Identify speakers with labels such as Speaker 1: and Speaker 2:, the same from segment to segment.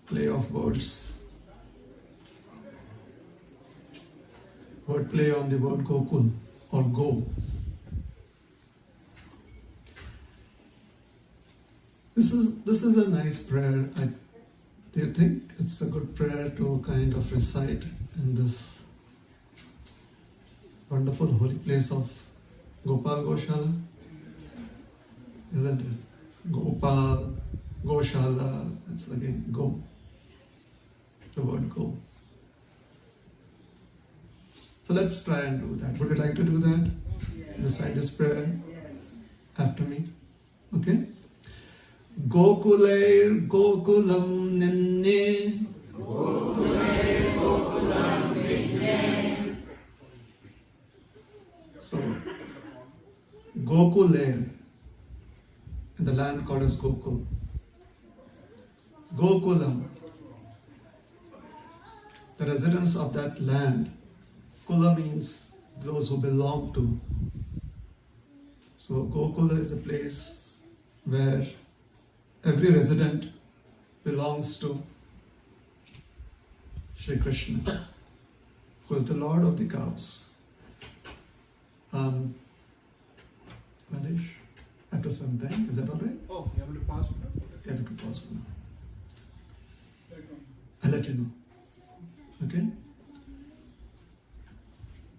Speaker 1: play of words. Word play on the word Gokul or go. This is a nice prayer. Do you think it's a good prayer to kind of recite in this wonderful holy place of Gopal Goshala? Isn't it? Gopal, Goshala, it's again go. The word go. So let's try and do that. Would you like to do that?
Speaker 2: Yes.
Speaker 1: Recite this prayer
Speaker 2: Yes.
Speaker 1: after me. Okay? Gokulair Gokulam Ninne.
Speaker 2: Gokulair Gokulam Ninne.
Speaker 1: So, Gokulair, in the land called as Gokul. Gokulam, the residents of that land. Kula means those who belong to. So Gokula is a place where every resident belongs to Shri Krishna, who is the Lord of the cows. Radesh, after some time, is that all right?
Speaker 3: Oh, you want me to pause?
Speaker 1: Yeah, we could pause for now. I'll let you know. Okay?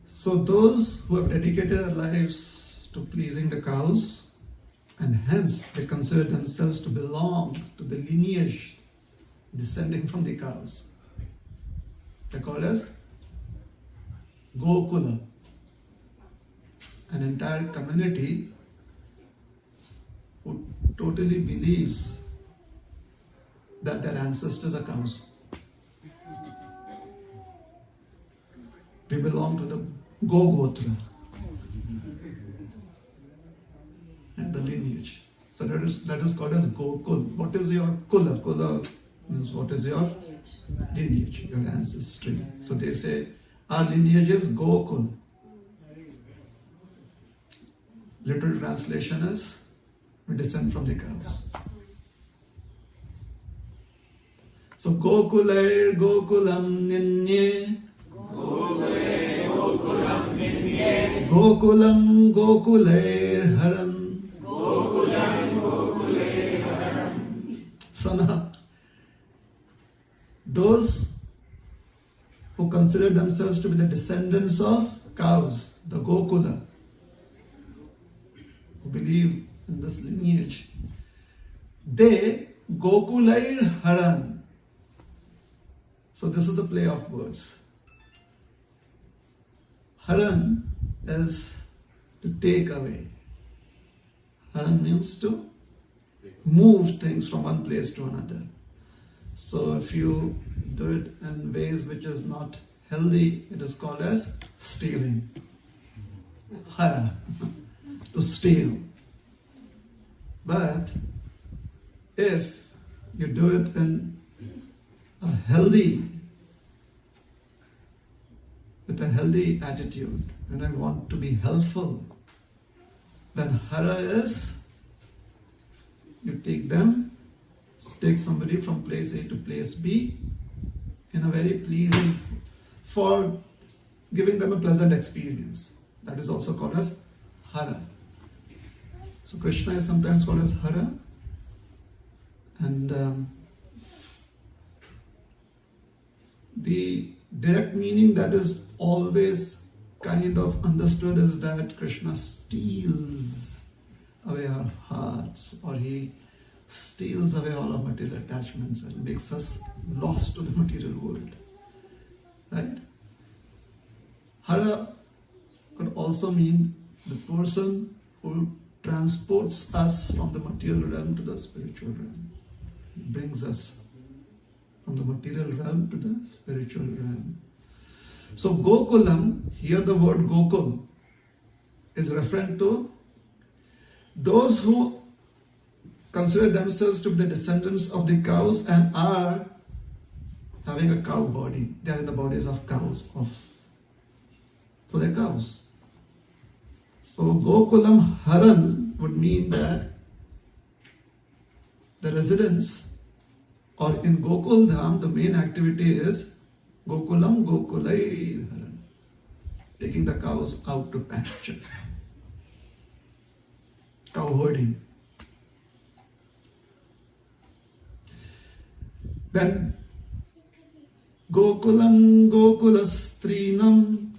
Speaker 1: So those who have dedicated their lives to pleasing the cows, and hence they consider themselves to belong to the lineage descending from the cows, they're called as Gokula, an entire community who totally believes that their ancestors are cows. We belong to the Gogotra, and the lineage. So that is called as Gokul. What is your Kula? Kula means what is your lineage, your ancestry. So they say our lineage is Gokul. Literal translation is we descend from the cows. So Gokulair Gokulam Ninye. Gokulam Gokulair Haran. So now, those who consider themselves to be the descendants of cows, the Gokula, who believe in this lineage, they Gokulair Haran. So this is the play of words. Haran is to take away. Haran means to move things from one place to another. So if you do it in ways which is not healthy, it is called as stealing. Hara, to steal. But if you do it in a healthy, with a healthy attitude, when I want to be helpful, then hara is you take somebody from place A to place B in a very pleasing, for giving them a pleasant experience. That is also called as hara. So Krishna is sometimes called as hara, and the direct meaning that is always kind of understood is that Krishna steals away our hearts, or he steals away all our material attachments and makes us lost to the material world. Right? Hara could also mean the person who transports us from the material realm to the spiritual realm. He brings us from the material realm to the spiritual realm. So Gokulam, here the word Gokul is referring to those who consider themselves to be the descendants of the cows and are having a cow body. They are in the bodies of cows. So they're cows. So Gokulam Haran would mean that the residents Or in Gokul Dham, the main activity is Gokulam Gokulai Haran, taking the cows out to pasture. Cow herding. Then Gokulam Gokulastrinam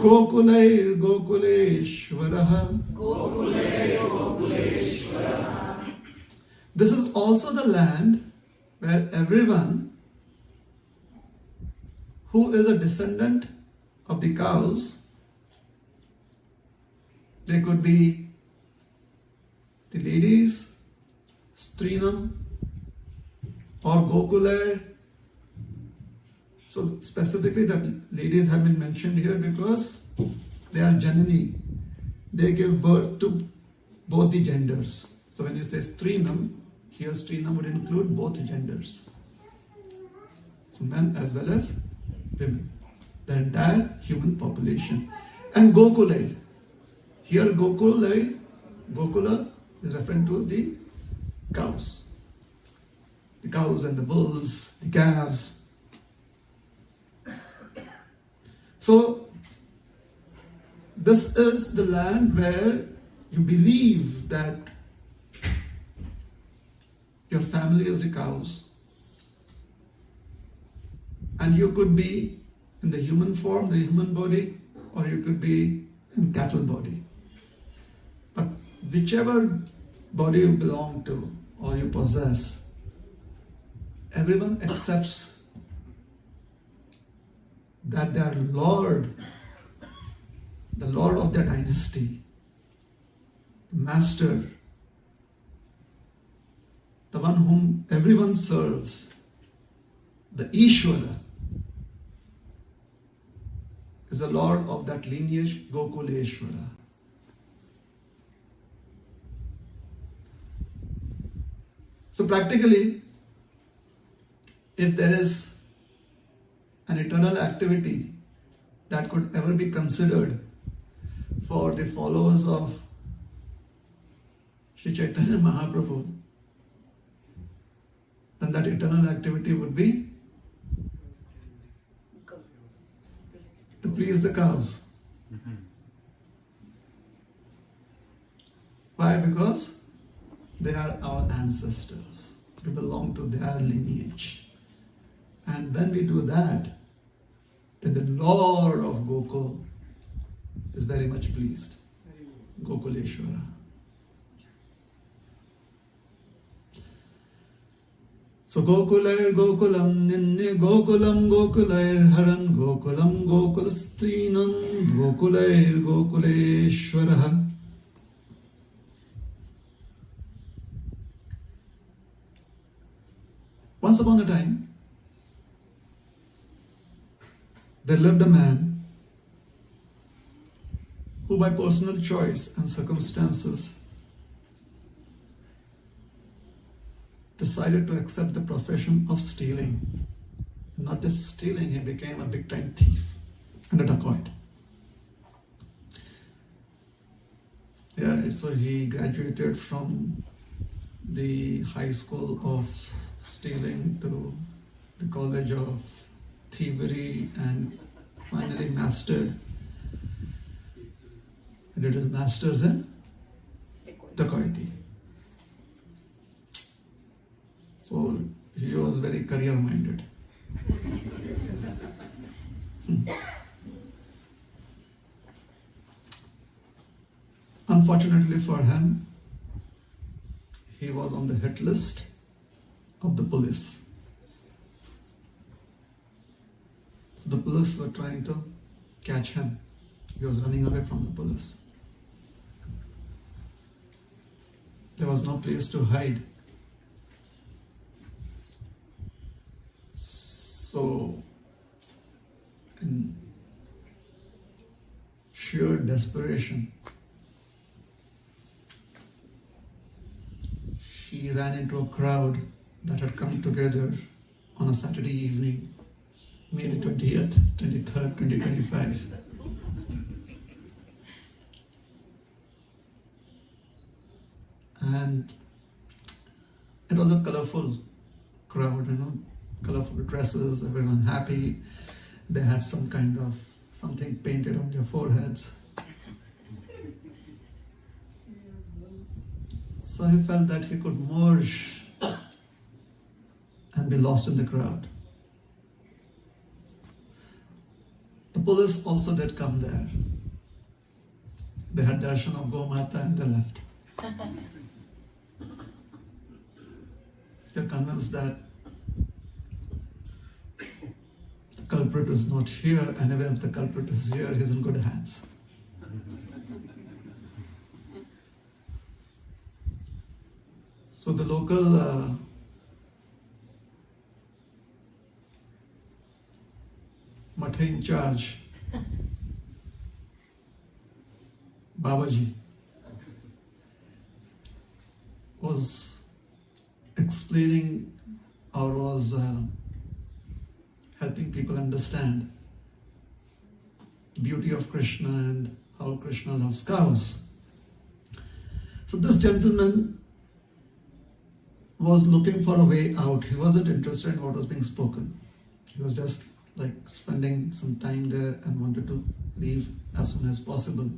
Speaker 1: Gokulair Gokuleshwaraha. This is also the land where everyone who is a descendant of the cows, they could be the ladies, Strinam, or Gokular. So specifically the ladies have been mentioned here because they are Janani. They give birth to both the genders. So when you say Strinam, here Strinam would include both genders. So men as well as women. The entire human population. And Gokulai. Here Gokulai, Gokula is referring to the cows. The cows and the bulls, the calves. So this is the land where you believe that your family is the cows, and you could be in the human form, the human body, or you could be in cattle body. But whichever body you belong to or you possess, everyone accepts that they are Lord, the Lord of their dynasty, the Master, the one whom everyone serves, the Ishvara, is the Lord of that lineage, Gokuleshwara. So practically, if there is an eternal activity that could ever be considered for the followers of Sri Chaitanya Mahaprabhu, then that eternal activity would be to please the cows. Why? Because they are our ancestors. We belong to their lineage. And when we do that, then the Lord of Gokul is very much pleased. Gokuleshwara. So Gokulair Gokulam Ninne Gokulam Gokulair Haran Gokulam Gokulastrinam Gokulair Gokuleshwaraha. Once upon a time, there lived a man who by personal choice and circumstances decided to accept the profession of stealing. Not just stealing, he became a big-time thief and a dacoit. Yeah, so he graduated from the high school of stealing to the college of thievery and finally mastered. He did his masters in dacoity. So he was very career-minded. Unfortunately for him, he was on the hit list of the police. So the police were trying to catch him. He was running away from the police. There was no place to hide. So, in sheer desperation, she ran into a crowd that had come together on a Saturday evening, May the 20th, 23rd, 2025. And It was a colorful crowd, colorful dresses, everyone happy. They had some kind of something painted on their foreheads. So he felt that he could merge and be lost in the crowd. The police also did come there. They had darshan of Gomata and they left. They're convinced that the culprit is not here, and even if the culprit is here, he's in good hands. So the local Mathe in charge, Babaji, was explaining or was helping people understand the beauty of Krishna and how Krishna loves cows. So this gentleman was looking for a way out. He wasn't interested in what was being spoken. He was just like spending some time there and wanted to leave as soon as possible.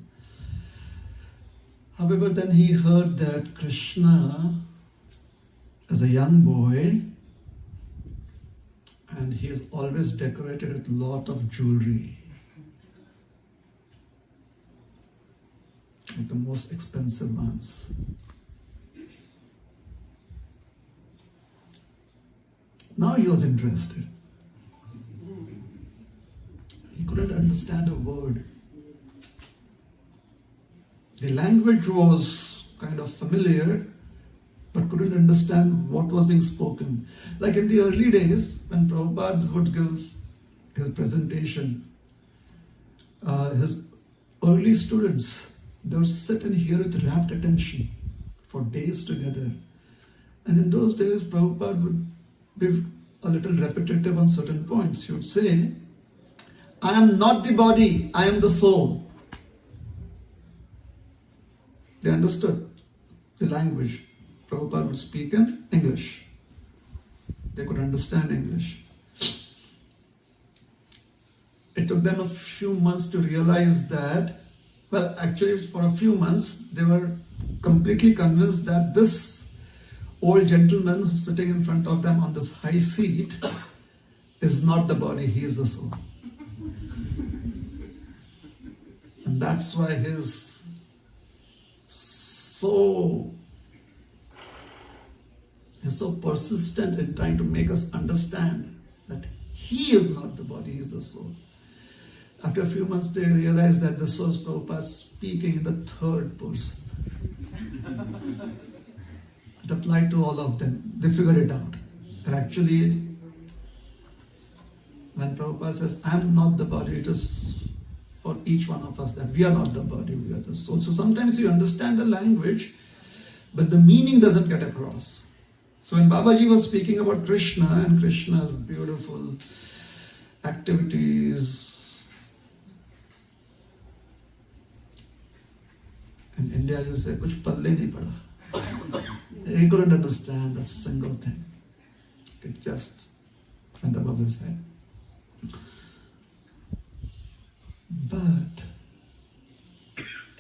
Speaker 1: However, then he heard that Krishna, as a young boy, and he is always decorated with a lot of jewelry, like the most expensive ones. Now he was interested. He couldn't understand a word. The language was kind of familiar, but couldn't understand what was being spoken. Like in the early days, when Prabhupada would give his presentation, his early students, they would sit and hear with rapt attention for days together. And in those days, Prabhupada would be a little repetitive on certain points. He would say, I am not the body, I am the soul. They understood the language. Prabhupada would speak in English. They could understand English. It took them a few months to realize that, well, actually for a few months, they were completely convinced that this old gentleman who's sitting in front of them on this high seat is not the body, he is the soul. And that's why he's so persistent in trying to make us understand that he is not the body, he is the soul. After a few months, they realized that this was Prabhupada speaking in the third person. It applied to all of them. They figured it out. And actually, when Prabhupada says, I am not the body, it is for each one of us that we are not the body, we are the soul. So sometimes you understand the language, but the meaning doesn't get across. So when Babaji was speaking about Krishna and Krishna's beautiful activities, in India you say, kuch palle nahi pada. He couldn't understand a single thing. It just went above his head. But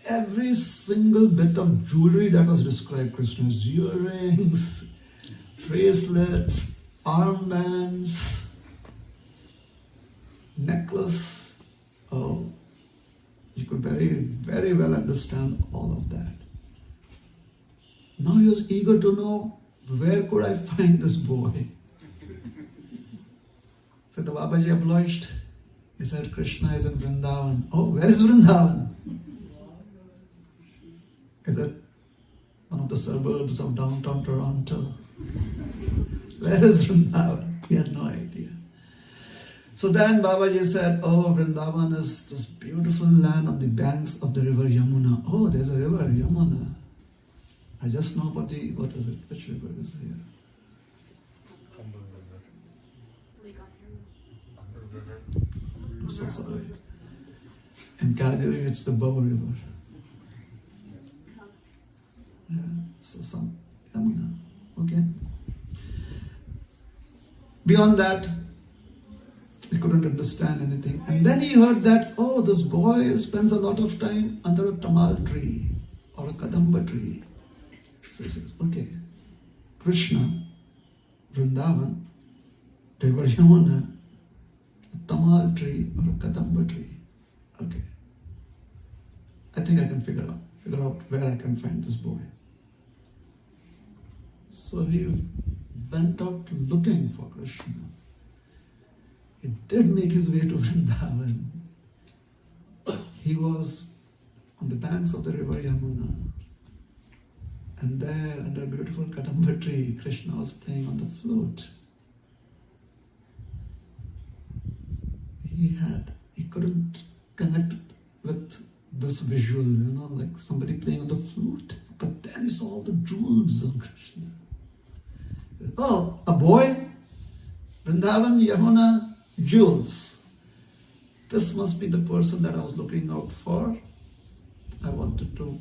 Speaker 1: every single bit of jewelry that was described, Krishna's earrings, bracelets, armbands, necklace, oh, you could very, very well understand all of that. Now he was eager to know, where could I find this boy? So the Babaji obliged. He said, Krishna is in Vrindavan. Oh, where is Vrindavan? Is it one of the suburbs of downtown Toronto? Where is Vrindavan? He had no idea. So then Babaji said, oh, Vrindavan is this beautiful land on the banks of the river Yamuna. Oh, there's a river, Yamuna. I just know about what is it? Which river is here? I'm so sorry. In Calgary, it's the Bow River. Yeah, so some Yamuna. Okay. Beyond that, he couldn't understand anything. And then he heard that, oh, this boy spends a lot of time under a tamal tree or a kadamba tree. So he says, okay, Krishna, Vrindavan, River Yamuna, a tamal tree or a kadamba tree. Okay. I think I can figure out where I can find this boy. So he went out looking for Krishna. He did make his way to Vrindavan. He was on the banks of the river Yamuna. And there, under a beautiful kadamba tree, Krishna was playing on the flute. He couldn't connect with this visual, like somebody playing on the flute. But then he saw all the jewels of Krishna. Oh, a boy, Vrindavan, Yamuna, jewels. This must be the person that I was looking out for. I wanted to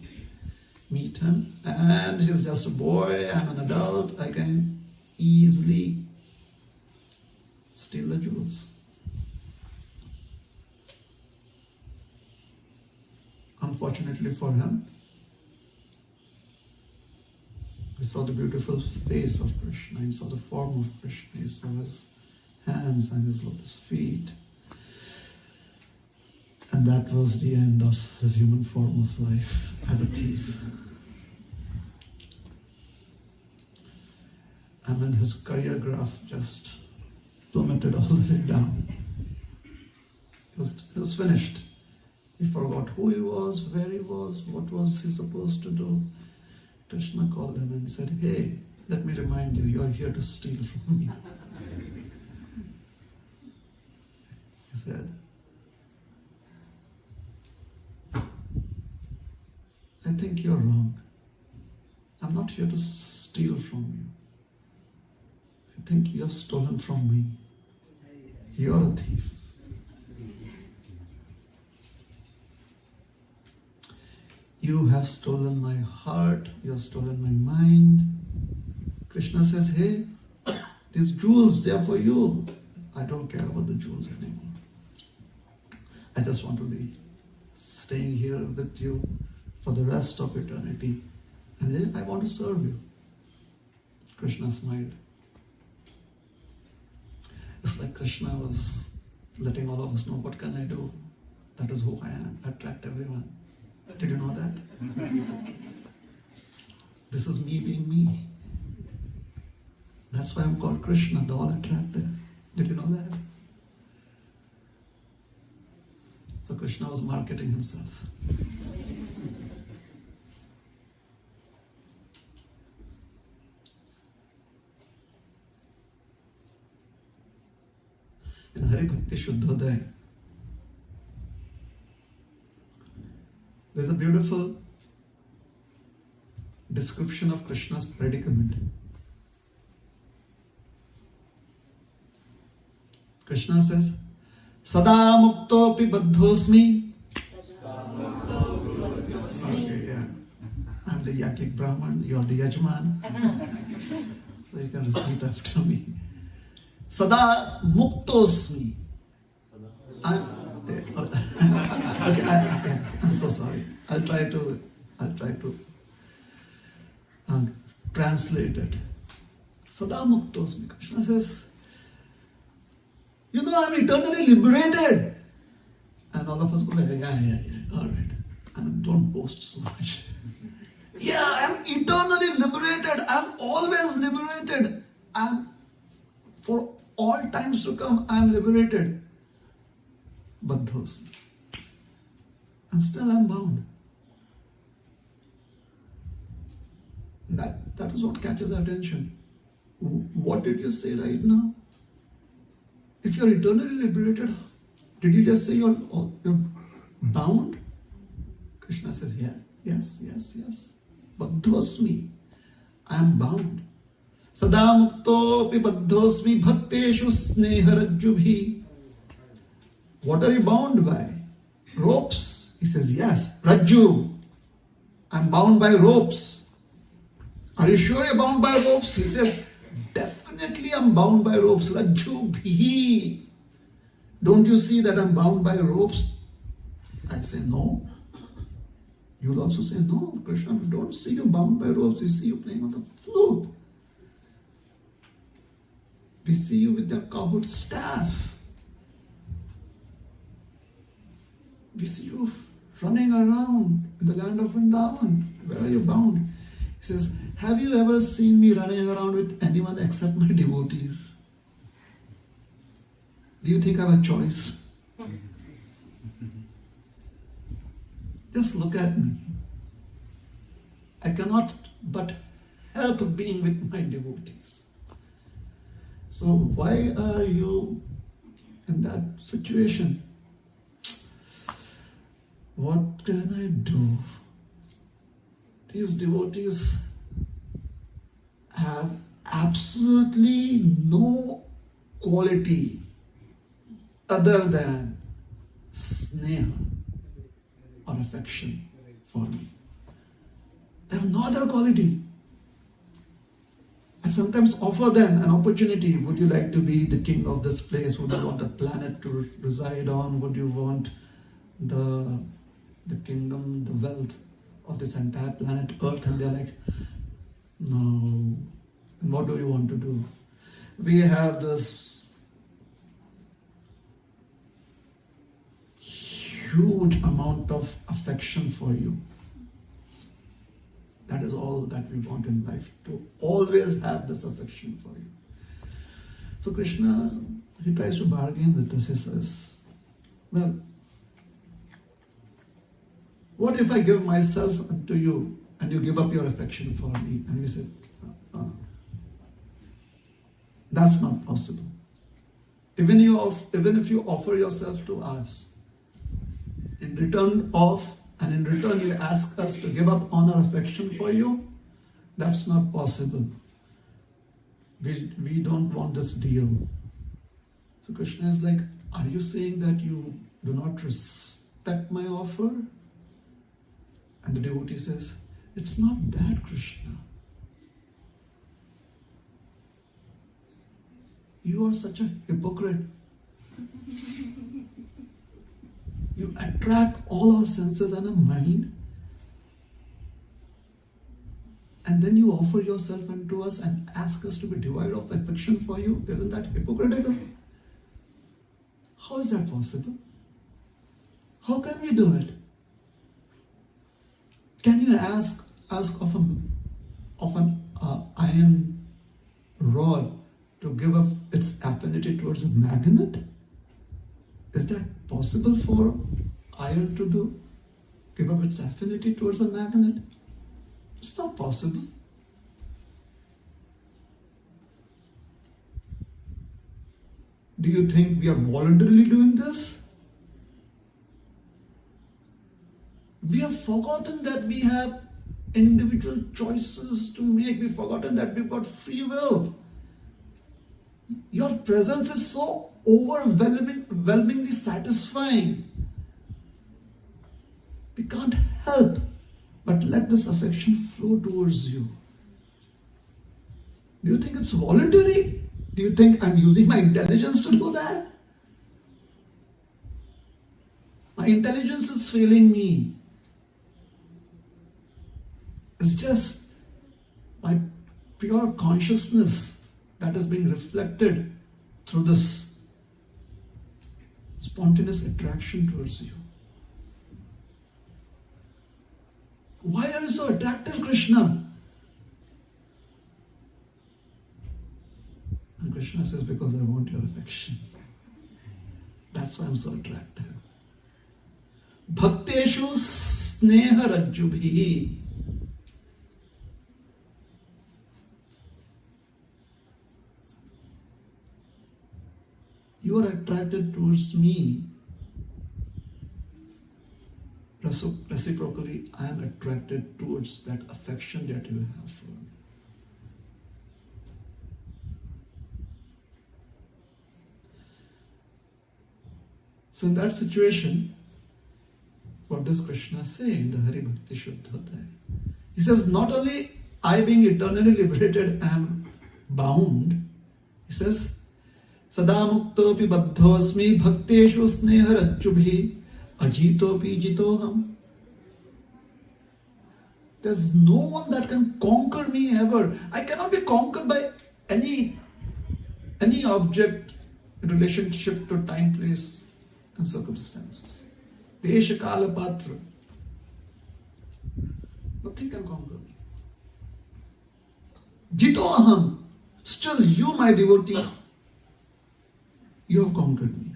Speaker 1: meet him. And he's just a boy, I'm an adult, I can easily steal the jewels. Unfortunately for him, he saw the beautiful face of Krishna, he saw the form of Krishna, he saw his hands and his lotus feet. And that was the end of his human form of life as a thief. And when his career graph just plummeted all the way down, he was finished. He forgot who he was, where he was, what was he supposed to do. Krishna called him and said, hey, let me remind you, you're here to steal from me. He said, I think you're wrong. I'm not here to steal from you. I think you have stolen from me. You're a thief. You have stolen my heart, you have stolen my mind. Krishna says, hey, these jewels, they are for you. I don't care about the jewels anymore. I just want to be staying here with you for the rest of eternity. And I want to serve you. Krishna smiled. It's like Krishna was letting all of us know, what can I do? That is who I am. I attract everyone. Did you know that? This is me being me. That's why I'm called Krishna, the all-attractive. Did you know that? So Krishna was marketing himself. In Hari Bhakti Shuddhodaya, there's a beautiful description of Krishna's predicament. Krishna says, Sada muktopi baddhosmi. Okay, yeah. I'm the Yaklik Brahman, you're the Yajman. So you can repeat after me. Sada muktosmi. I'm so sorry. I'll try to translate it. Sada muktosmi. Krishna says, I'm eternally liberated. And all of us go, yeah, all right. And don't boast so much. Yeah, I'm eternally liberated. I'm always liberated. For all times to come, I'm liberated. But those, and still I'm bound. That is what catches our attention. What did you say right now? If you're eternally liberated, did you just say you're bound? Krishna says, yes. But baddhosmi, I am bound. Sada muktopi baddhosmi bhakteshu sneharajjubhi. What are you bound by? Ropes. He says, yes. Rajju. I'm bound by ropes. Are you sure you're bound by ropes? He says, definitely definitely I'm bound by ropes. Rajju bhi. Don't you see that I'm bound by ropes? I'd say no. You'll also say, no, Krishna, we don't see you bound by ropes. We see you playing on the flute. We see you with your cowherd staff. We see you running around in the land of Vrindavan. Where are you bound? He says, have you ever seen me running around with anyone except my devotees? Do you think I have a choice? Just look at me. I cannot but help being with my devotees. So why are you in that situation? What can I do? These devotees have absolutely no quality other than sneha or affection for me. They have no other quality. I sometimes offer them an opportunity. Would you like to be the king of this place? Would you want a planet to reside on? Would you want the kingdom, the wealth of this entire planet Earth? And they're like, no. And what do you want to do? We have this huge amount of affection for you. That is all that we want in life, to always have this affection for you. So Krishna, he tries to bargain with us. He says, well, what if I give myself to you and you give up your affection for me? And we said, that's not possible. Even if you offer yourself to us, in return you ask us to give up on our affection for you, that's not possible. We don't want this deal. So Krishna is like, are you saying that you do not respect my offer? And the devotee says, it's not that, Krishna. You are such a hypocrite. You attract all our senses and our mind, and then you offer yourself unto us and ask us to be devoid of affection for you. Isn't that hypocritical? How is that possible? How can we do it? Can you ask of an iron rod to give up its affinity towards a magnet? Is that possible for iron to do? Give up its affinity towards a magnet? It's not possible. Do you think we are voluntarily doing this? We have forgotten that we have individual choices to make. We've forgotten that we've got free will. Your presence is so overwhelmingly satisfying. We can't help but let this affection flow towards you. Do you think it's voluntary? Do you think I'm using my intelligence to do that? My intelligence is failing me. It's just my pure consciousness that is being reflected through this spontaneous attraction towards you. Why are you so attractive, Krishna? And Krishna says, because I want your affection. That's why I'm so attractive. Bhakteshu sneha rajjubhi. You are attracted towards me. Reciprocally, I am attracted towards that affection that you have for me. So in that situation, what does Krishna say in the Hari Bhakti Shuddhodaya? He says, not only I being eternally liberated am bound, He says, Sada muktopi baddhosmi bhakteshu sneharachubhi ajitopi jitoham. There's no one that can conquer me ever. I cannot be conquered by any object in relationship to time, place, and circumstances. Desha kala patra. Nothing can conquer me. Jito aham. Still, you, my devotee, you have conquered me.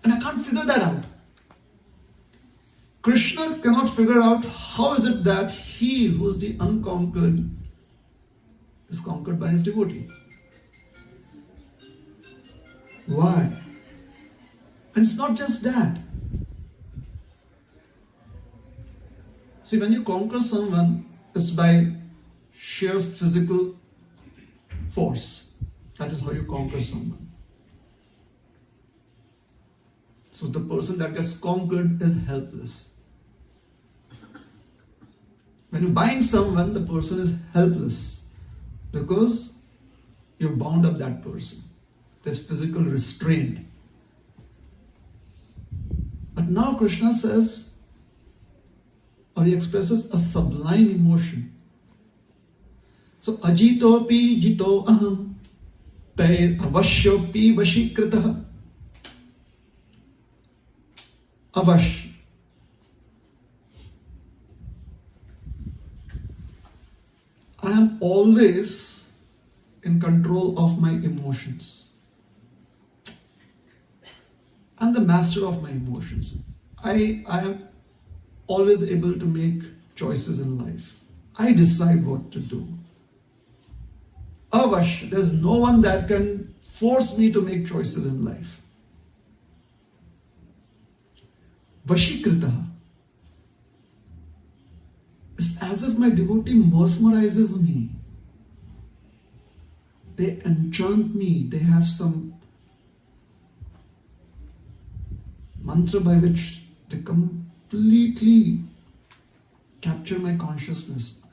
Speaker 1: And I can't figure that out. Krishna cannot figure out how is it that he who is the unconquered is conquered by his devotee. Why? And it's not just that. See, when you conquer someone, it's by sheer physical force. That is how you conquer someone. So the person that gets conquered is helpless. When you bind someone, the person is helpless because you've bound up that person. There's physical restraint. But now Krishna says, or he expresses a sublime emotion. So, ajitopi jito aham, tair avashyopi vashikritah. Avash. I am always in control of my emotions. I'm the master of my emotions. I am always able to make choices in life. I decide what to do. Avash, there's no one that can force me to make choices in life. Vashikrita. It's as if my devotee mesmerizes me. They enchant me. They have some mantra by which they completely capture my consciousness.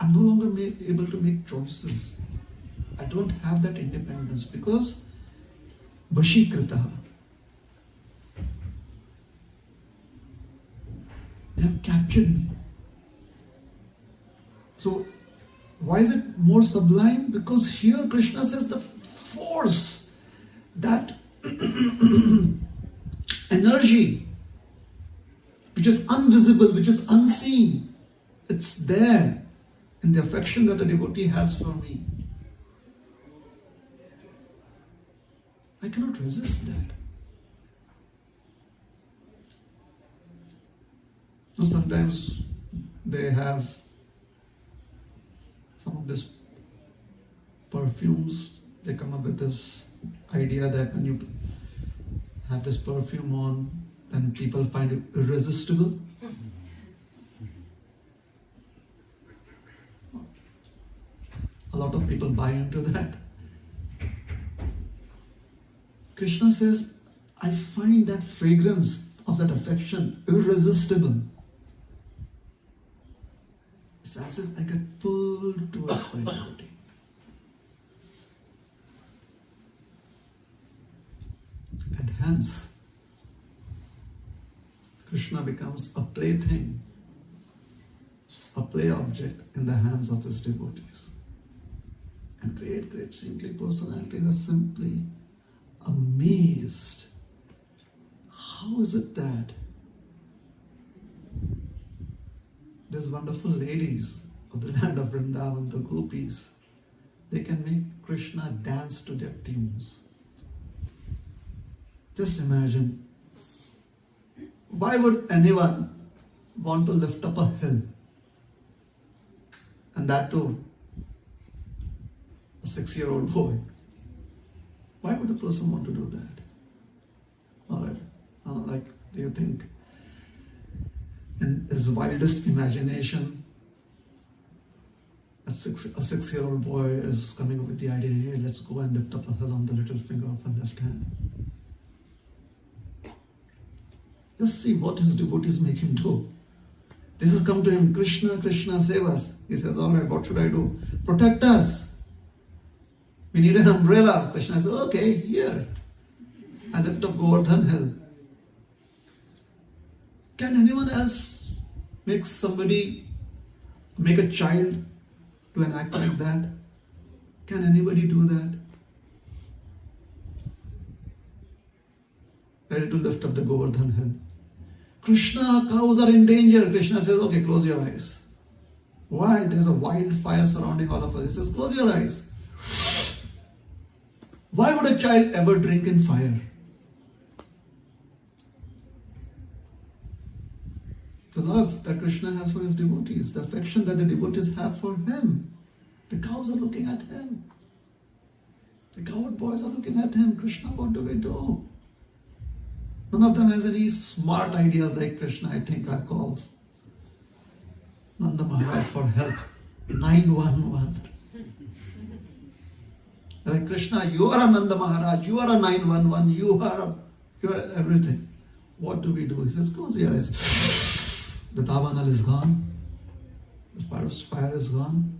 Speaker 1: I'm no longer able to make choices. I don't have that independence because Vashikrita. They have captured me. So, why is it more sublime? Because here Krishna says the force, that energy, which is invisible, which is unseen, it's there in the affection that a devotee has for me. I cannot resist that. Now, sometimes they have some of these perfumes. They come up with this idea that when you have this perfume on, then people find it irresistible. A lot of people buy into that. Krishna says, I find that fragrance of that affection irresistible. It's as if I get pulled towards my devotee. And hence, Krishna becomes a plaything, a play object in the hands of his devotees. And great saintly personalities are simply amazed. How is it that these wonderful ladies of the land of Vrindavan, the gopis, they can make Krishna dance to their tunes? Just imagine, why would anyone want to lift up a hill? And that too, a 6-year-old boy. Why would a person want to do that? Alright, like, do you think in his wildest imagination, a 6-year-old boy is coming up with the idea, hey, let's go and lift up a hill on the little finger of our left hand? Just see what his devotees make him do. This has come to him, Krishna, Krishna, save us. He says, all right, what should I do? Protect us. We need an umbrella. Krishna says, okay, here. I lift up Govardhan hill. Can anyone else make a child do an act like that? Can anybody do that? Ready to lift up the Govardhan hill. Krishna, cows are in danger. Krishna says, okay, close your eyes. Why? There is a wildfire surrounding all of us. He says, close your eyes. Why would a child ever drink in fire? The love that Krishna has for his devotees, the affection that the devotees have for him. The cows are looking at him. The cowherd boys are looking at him. Krishna, what do we do? None of them has any smart ideas like Krishna, I think, our calls. Nanda Maharaj for help. 911. Like Krishna, you are a Nanda Maharaj, you are a 911, you are everything. What do we do? He says, close your eyes. The Davanal is gone. The fire is gone.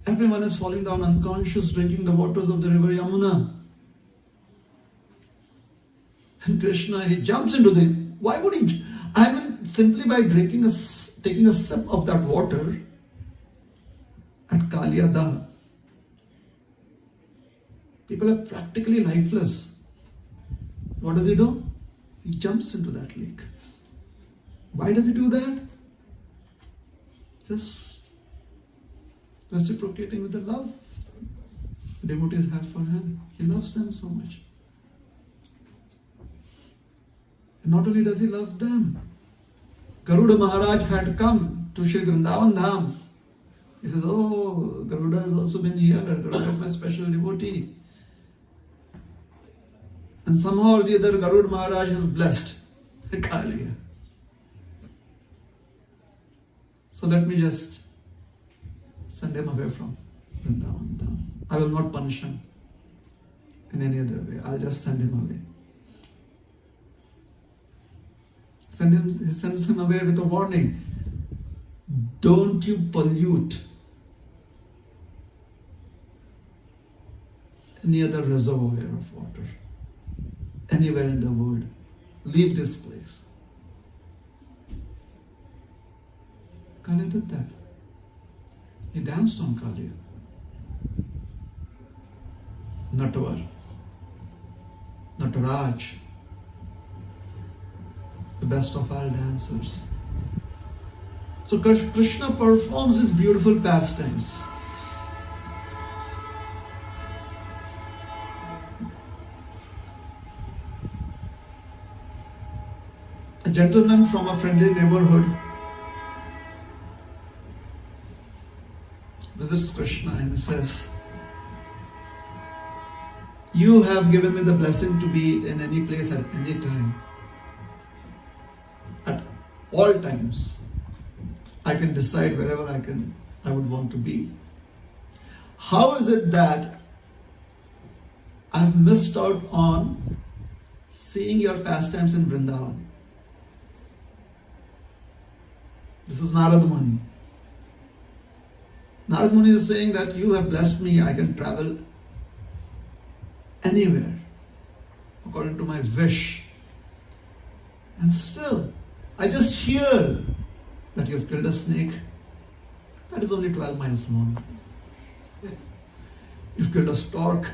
Speaker 1: Everyone is falling down unconscious, drinking the waters of the river Yamuna. And Krishna, he jumps into the... Why would he? I mean, simply by taking a sip of that water at Kaliyada, people are practically lifeless. What does he do? He jumps into that lake. Why does he do that? Just reciprocating with the love the devotees have for him. He loves them so much. And not only does he love them, Garuda Maharaj had come to Shri Vrindavan Dham. He says, oh, Garuda has also been here. Garuda is my special devotee. And somehow or the other, Garuda Maharaj is blessed. Kaliya. So let me just send him away from Vrindavan Dham. I will not punish him in any other way. I'll just send him away. He sends him away with a warning. Don't you pollute any other reservoir of water anywhere in the world. Leave this place. Kaliya did that. He danced on Kaliya. Natvar, Nataraj, the best of all dancers. So Krishna performs his beautiful pastimes. A gentleman from a friendly neighborhood visits Krishna and he says, you have given me the blessing to be in any place at any time. At all times. I can decide wherever I would want to be. How is it that I've missed out on seeing your pastimes in Vrindavan? This is Narad Muni. Narad Muni is saying that you have blessed me, I can travel anywhere according to my wish. And still, I just hear that you have killed a snake. That is only 12 miles long. You've killed a stork.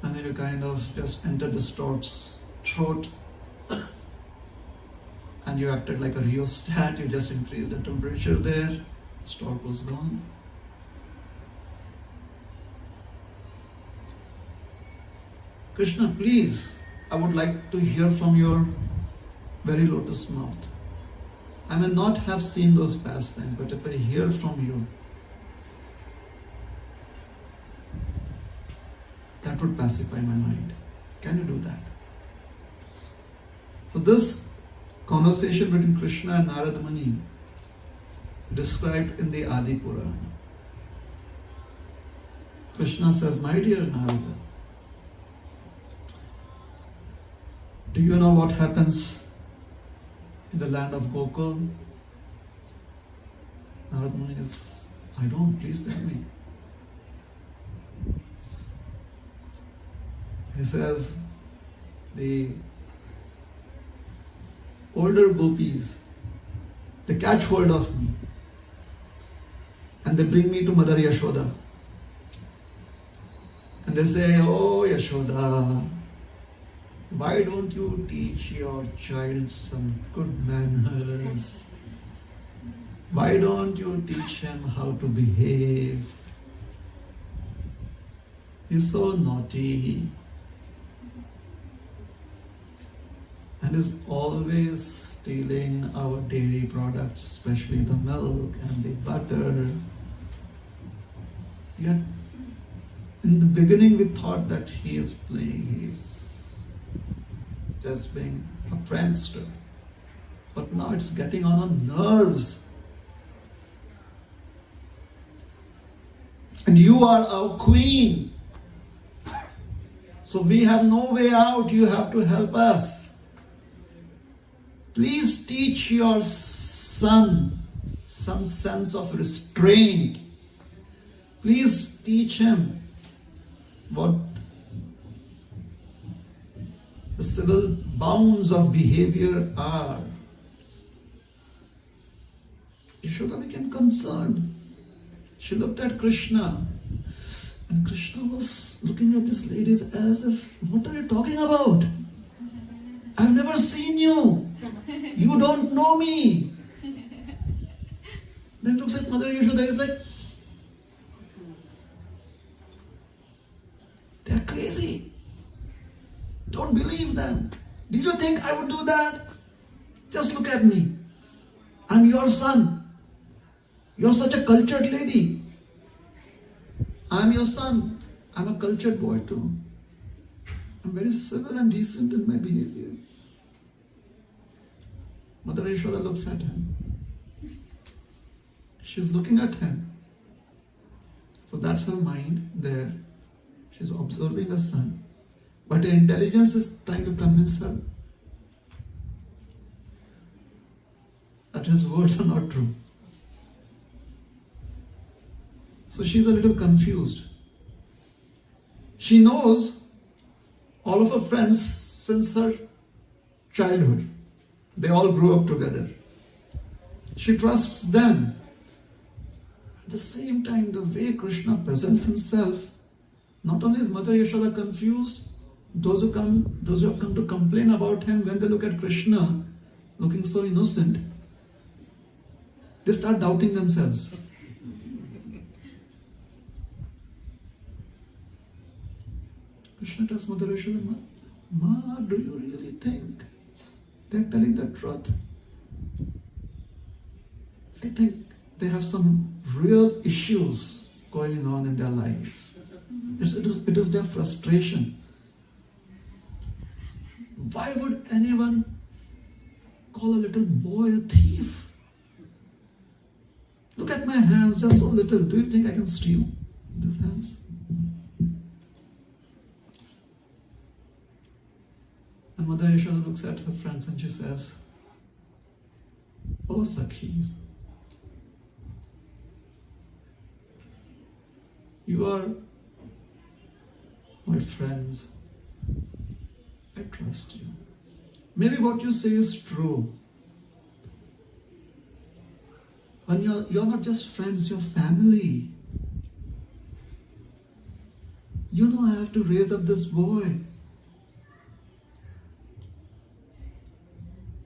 Speaker 1: And then you kind of just entered the stork's throat. And you acted like a rheostat. You just increased the temperature there. Stork was gone. Krishna, please, I would like to hear from your very lotus mouth. I may not have seen those pastimes, but if I hear from you, that would pacify my mind. Can you do that? So this conversation between Krishna and Narad Muni described in the Adi Purana. Krishna says, my dear Narada, Do you know what happens in the land of Gokul? Narad Muni is, I don't, please tell me. He says, the older gopis, they catch hold of me and they bring me to Mother Yashoda. And they say, oh Yashoda, why don't you teach your child some good manners? Why don't you teach him how to behave? He's so naughty and is always stealing our dairy products, especially the milk and the butter. Yet, in the beginning we thought that he is playing, he's just being a prankster. But now it's getting on our nerves. And you are our queen. So we have no way out, you have to help us. Please teach your son some sense of restraint. Please teach him what the civil bounds of behavior are. Yashoda became concerned. She looked at Krishna, and Krishna was looking at these ladies as if, what are you talking about? I've never seen you. You don't know me. Then looks at Mother Yashoda, is like, they're crazy. Don't believe them. Did you think I would do that? Just look at me. I'm your son. You're such a cultured lady. I'm your son. I'm a cultured boy too. I'm very civil and decent in my behavior. Mother Yashoda looks at him. She's looking at him. So that's her mind there. She's observing her son. But her intelligence is trying to convince her that his words are not true. So she's a little confused. She knows all of her friends since her childhood. They all grew up together. She trusts them. At the same time, the way Krishna presents himself, not only is Mother Yashoda confused, those who have come to complain about him, when they look at Krishna looking so innocent, they start doubting themselves. Krishna tells Mother Yashoda, Ma, do you really think they're telling the truth? I think they have some real issues going on in their lives. It is their frustration. Why would anyone call a little boy a thief? Look at my hands, they're so little. Do you think I can steal these hands? And Mother Yashoda looks at her friends and she says, oh Sakhis, you are my friends. I trust you. Maybe what you say is true. But you're not just friends, you're family. You know I have to raise up this boy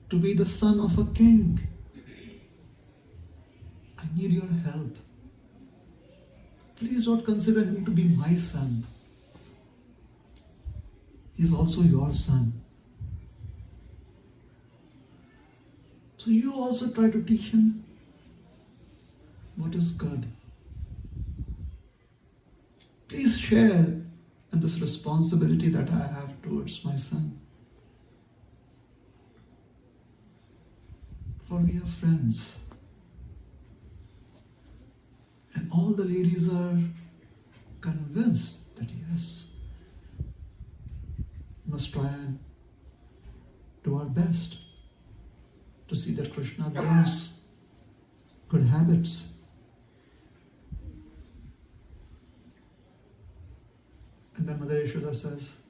Speaker 1: to be the son of a king. I need your help. Please don't consider him to be my son. He's also your son. So you also try to teach him what is good. Please share in this responsibility that I have towards my son. For we are friends. And all the ladies are convinced that yes, we must try and do our best to see that Krishna learns good habits. And then Mother Yashoda says,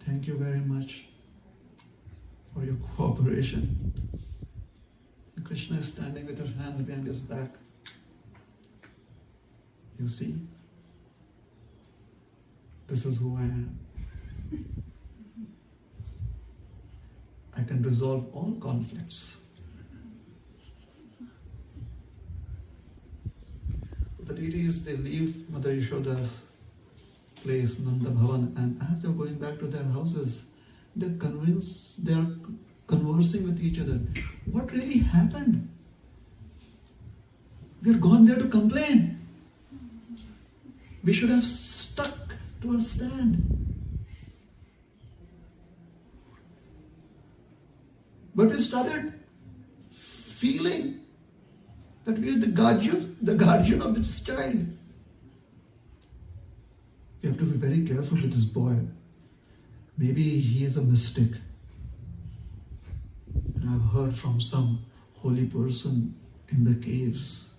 Speaker 1: thank you very much for your cooperation. And Krishna is standing with his hands behind his back. You see, this is who I am. I can resolve all conflicts. The deities, they leave Mother Yashoda's place, Nanda Bhavan, and as they're going back to their houses, they are conversing with each other. What really happened? We had gone there to complain. We should have stuck to our stand. But we started feeling that we are the guardian of this child. We have to be very careful with this boy. Maybe he is a mystic. And I've heard from some holy person in the caves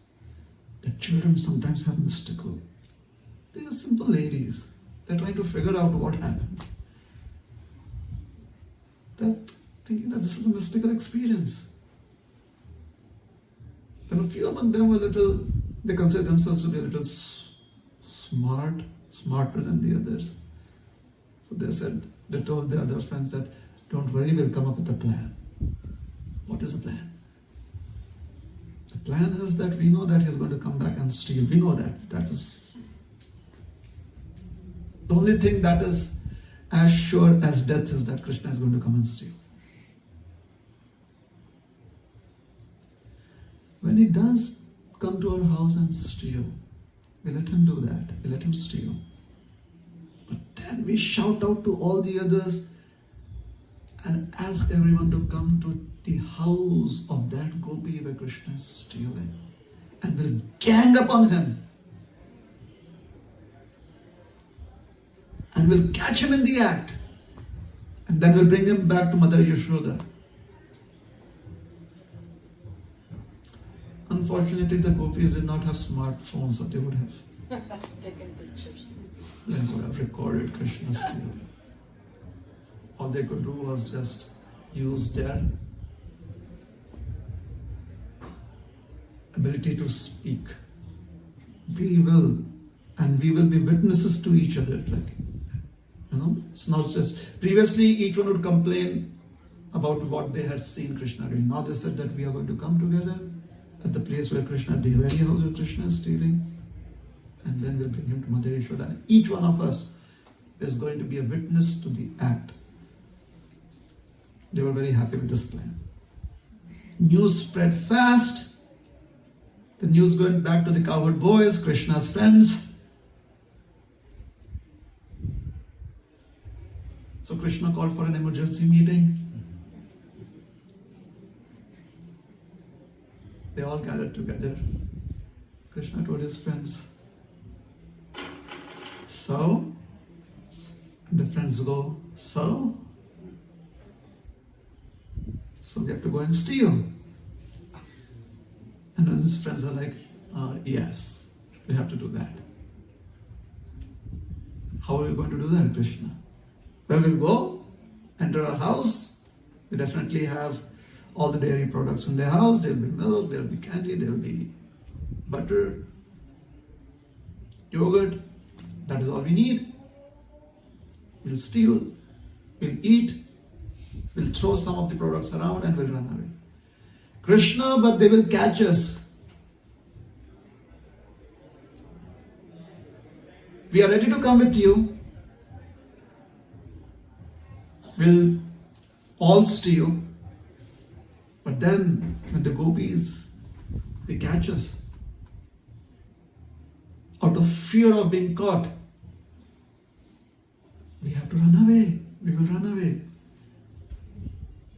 Speaker 1: that children sometimes have mystical. They are simple ladies. They're trying to figure out what happened. They're thinking that this is a mystical experience. Then a few among them they consider themselves to be a little smarter than the others. So they told the other friends that, don't worry, we'll come up with a plan. What is the plan? The plan is that we know that he's going to come back and steal. We know that. That is the only thing that is as sure as death is that Krishna is going to come and steal. When he does come to our house and steal, we let him do that. We let him steal. But then we shout out to all the others and ask everyone to come to the house of that gopi where Krishna is stealing. And we'll gang upon him. And we'll catch him in the act. And then we'll bring him back to Mother Yashoda. Unfortunately, the gopis did not have smartphones, so they would have
Speaker 2: taken pictures.
Speaker 1: They would have recorded Krishna stealing. All they could do was just use their ability to speak. We will be witnesses to each other. It's not just previously each one would complain about what they had seen Krishna doing. Now they said that we are going to come together at the place where Krishna, the very house where Krishna is stealing, and then we'll bring him to Mother Yashoda. And each one of us is going to be a witness to the act. They were very happy with this plan. News spread fast. The news went back to the cowherd boys, Krishna's friends. So Krishna called for an emergency meeting. They all gathered together. Krishna told his friends, so? And the friends go, so? So we have to go and steal. And his friends are like, yes, we have to do that. How are we going to do that, Krishna? Well, we'll go, enter our house. They definitely have all the dairy products in their house. There'll be milk, there'll be candy, there'll be butter, yogurt. That is all we need. We'll steal, we'll eat, we'll throw some of the products around and we'll run away. Krishna, but they will catch us. We are ready to come with you. We'll all steal. But then, when the gopis, they catch us, out of fear of being caught, we have to run away. We will run away.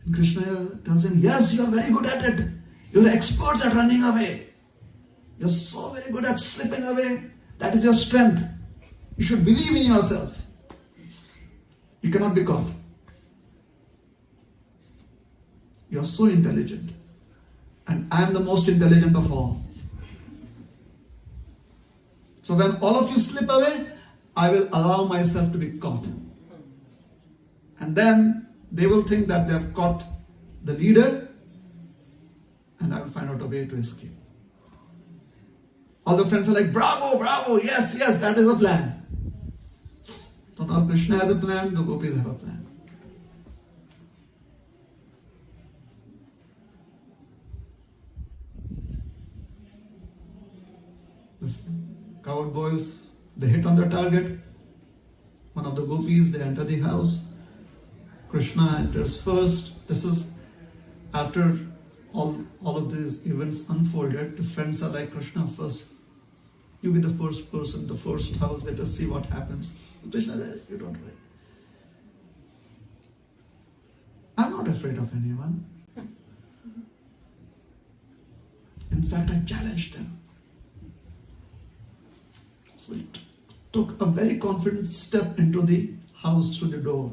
Speaker 1: And Krishna tells him, yes, you are very good at it. You are experts at running away. You are so very good at slipping away. That is your strength. You should believe in yourself. You cannot be caught. You're so intelligent. And I am the most intelligent of all. So when all of you slip away, I will allow myself to be caught. And then they will think that they have caught the leader, and I will find out a way to escape. All the friends are like, bravo, bravo, yes, yes, that is a plan. So now Krishna has a plan, the gopis have a plan. The coward boys, they hit on the target. One of the gopis, they enter the house. Krishna enters first. This is after all of these events unfolded. The friends are like, Krishna, first, you be the first person, the first house, let us see what happens. So Krishna said, you don't worry. I'm not afraid of anyone. In fact, I challenged them. So he took a very confident step into the house through the door.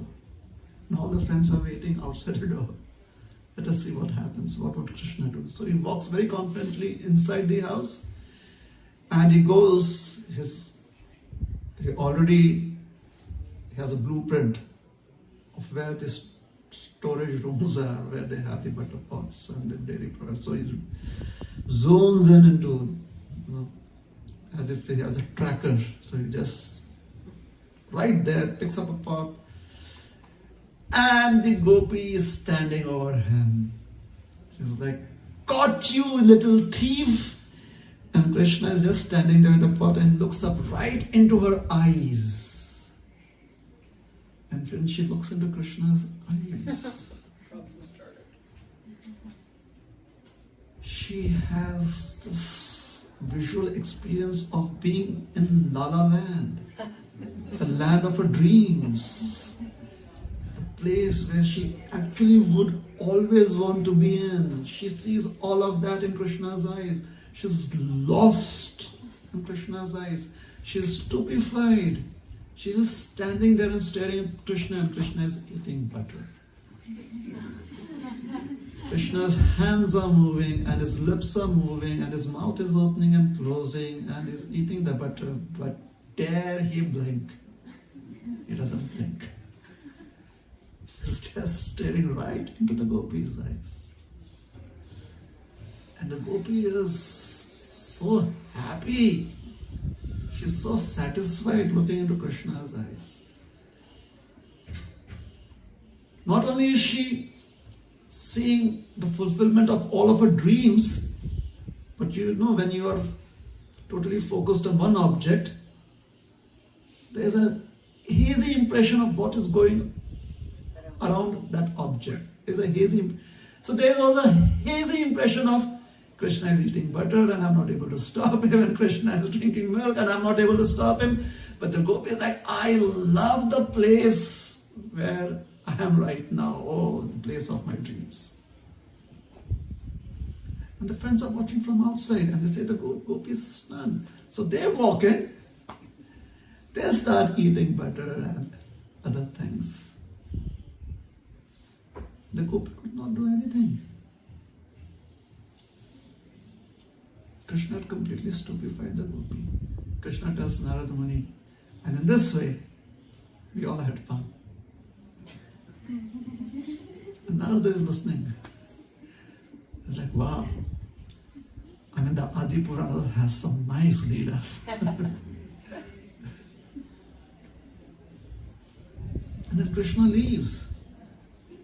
Speaker 1: And all the friends are waiting outside the door. Let us see what happens. What would Krishna do? So he walks very confidently inside the house, and he goes, he already has a blueprint of where the storage rooms are, where they have the butter pots and the dairy products. So he zones in into, as if he has a tracker. So he just, right there, picks up a pot, and the gopi is standing over him. She's like, caught you, little thief. And Krishna is just standing there with the pot and looks up right into her eyes. And when she looks into Krishna's eyes, she has this visual experience of being in La La Land, the land of her dreams, a place where she actually would always want to be in. She sees all of that in Krishna's eyes. She's lost in Krishna's eyes. She's stupefied. She's just standing there and staring at Krishna, and Krishna is eating butter. Krishna's hands are moving, and his lips are moving, and his mouth is opening and closing, and he's eating the butter. But dare he blink? He doesn't blink. He's just staring right into the gopi's eyes. And the gopi is so happy. She's so satisfied looking into Krishna's eyes. Not only is she seeing the fulfillment of all of her dreams, but when you are totally focused on one object, there's a hazy impression of what is going around that object. So there's also a hazy impression of Krishna is eating butter and I'm not able to stop him, and Krishna is drinking milk and I'm not able to stop him. But the gopi is like, I love the place where I am right now. Oh, the place of my dreams. And the friends are watching from outside, and they say the gopi is stunned. So they walk in, they start eating butter and other things. The gopi could not do anything. Krishna had completely stupefied the gopi. Krishna tells Narada Muni, and in this way, we all had fun. And Narada is listening. He's like, wow. I mean, the Adi Purana has some nice leelas. And then Krishna leaves.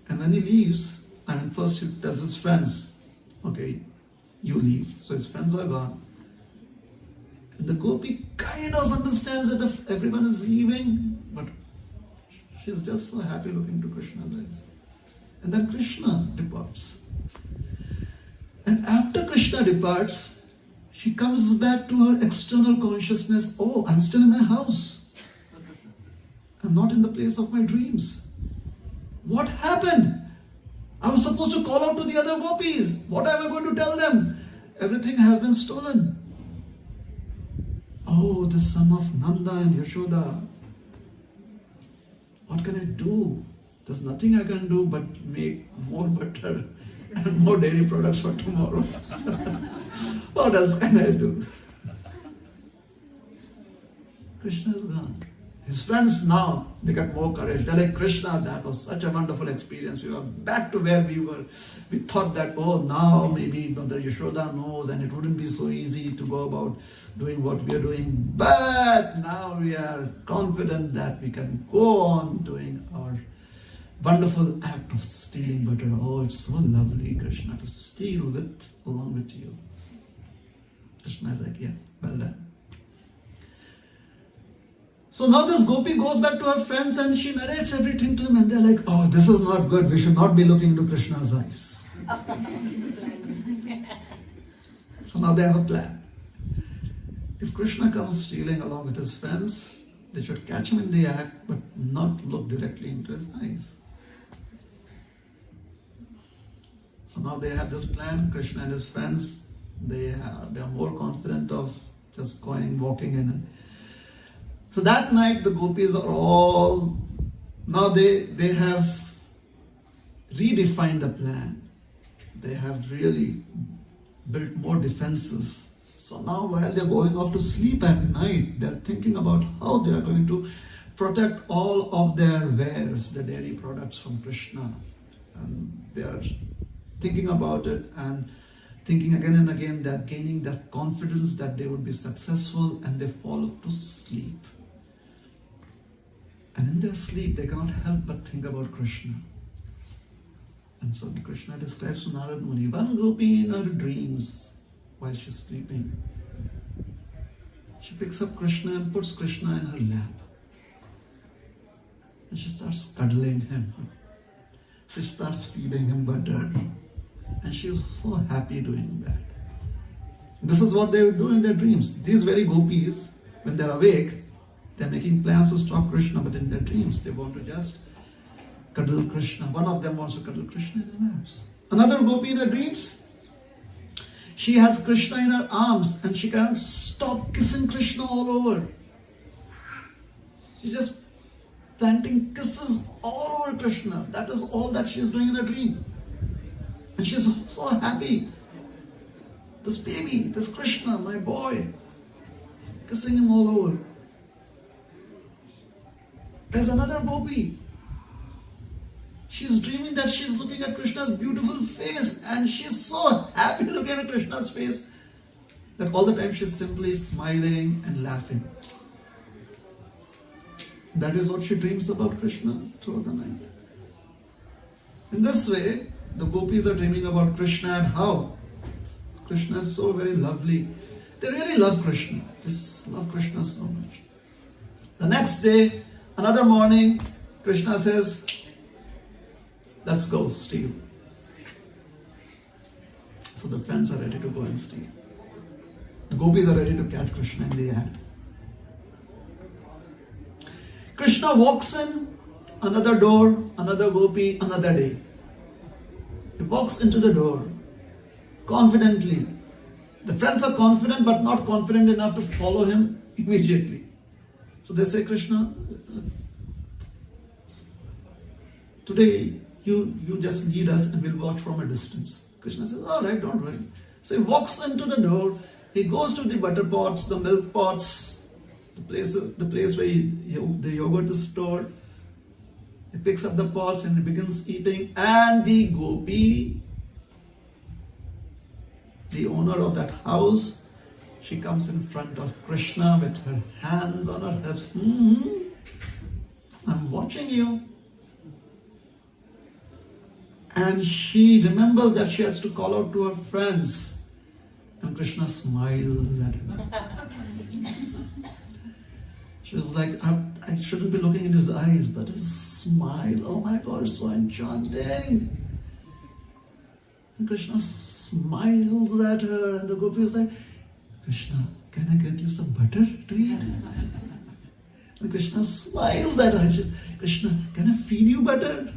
Speaker 1: And when he leaves, first he tells his friends, okay, you leave. So his friends are gone. And the gopi kind of understands that if everyone is leaving, but she's just so happy looking to Krishna's eyes. And then Krishna departs. And after Krishna departs, she comes back to her external consciousness. Oh, I'm still in my house. I'm not in the place of my dreams. What happened? I was supposed to call out to the other gopis. What am I going to tell them? Everything has been stolen. Oh, the son of Nanda and Yashoda. What can I do? There's nothing I can do but make more butter and more dairy products for tomorrow. What else can I do? Krishna is gone. His friends now, they got more courage. They're like, Krishna, that was such a wonderful experience. We are back to where we were. We thought that, oh, now maybe Mother Yashoda knows and it wouldn't be so easy to go about doing what we are doing. But now we are confident that we can go on doing our wonderful act of stealing butter. Oh, it's so lovely, Krishna, to steal along with you. Krishna is like, yeah, well done. So now this gopi goes back to her friends and she narrates everything to him, and they're like, oh, this is not good. We should not be looking into Krishna's eyes. So now they have a plan. If Krishna comes stealing along with his friends, they should catch him in the act but not look directly into his eyes. So now they have this plan. Krishna and his friends, they are more confident of just going, walking in. So that night the gopis are all, now they have redefined the plan. They have really built more defenses. So now while they're going off to sleep at night, they're thinking about how they are going to protect all of their wares, the dairy products from Krishna. And they are thinking about it and thinking again and again, that gaining that confidence that they would be successful, and they fall off to sleep. And in their sleep, they cannot help but think about Krishna. And so Krishna describes to Narad Muni, one gopi in her dreams while she's sleeping, she picks up Krishna and puts Krishna in her lap. And she starts cuddling him. She starts feeding him butter. And she's so happy doing that. This is what they would do in their dreams. These very gopis, when they're awake, they're making plans to stop Krishna, but in their dreams, they want to just cuddle Krishna. One of them wants to cuddle Krishna in their laps. Another gopi in her dreams, she has Krishna in her arms and she can't stop kissing Krishna all over. She's just planting kisses all over Krishna. That is all that she is doing in her dream. And she's so happy. This baby, this Krishna, my boy, kissing him all over. There's another gopi. She's dreaming that she's looking at Krishna's beautiful face, and she's so happy looking at Krishna's face that all the time she's simply smiling and laughing. That is what she dreams about Krishna throughout the night. In this way, the gopis are dreaming about Krishna and how Krishna is so very lovely. They really love Krishna. Just love Krishna so much. The next day, another morning, Krishna says, let's go steal. So the friends are ready to go and steal. The gopis are ready to catch Krishna in the act. Krishna walks in, another door, another gopi, another day. He walks into the door confidently. The friends are confident but not confident enough to follow him immediately. So they say, Krishna, today you just lead us and we'll watch from a distance. Krishna says, all right, don't worry. So he walks into the door. He goes to the butter pots, the milk pots, the place where the yogurt is stored. He picks up the pots and he begins eating. And the gopi, the owner of that house, she comes in front of Krishna with her hands on her hips. I'm watching you. And she remembers that she has to call out to her friends. And Krishna smiles at her. She was like, I shouldn't be looking in his eyes, but his smile, oh my God, so enchanting. And Krishna smiles at her, and the gopi is like, Krishna, can I get you some butter to eat? And Krishna smiles at her. She says, Krishna, can I feed you butter?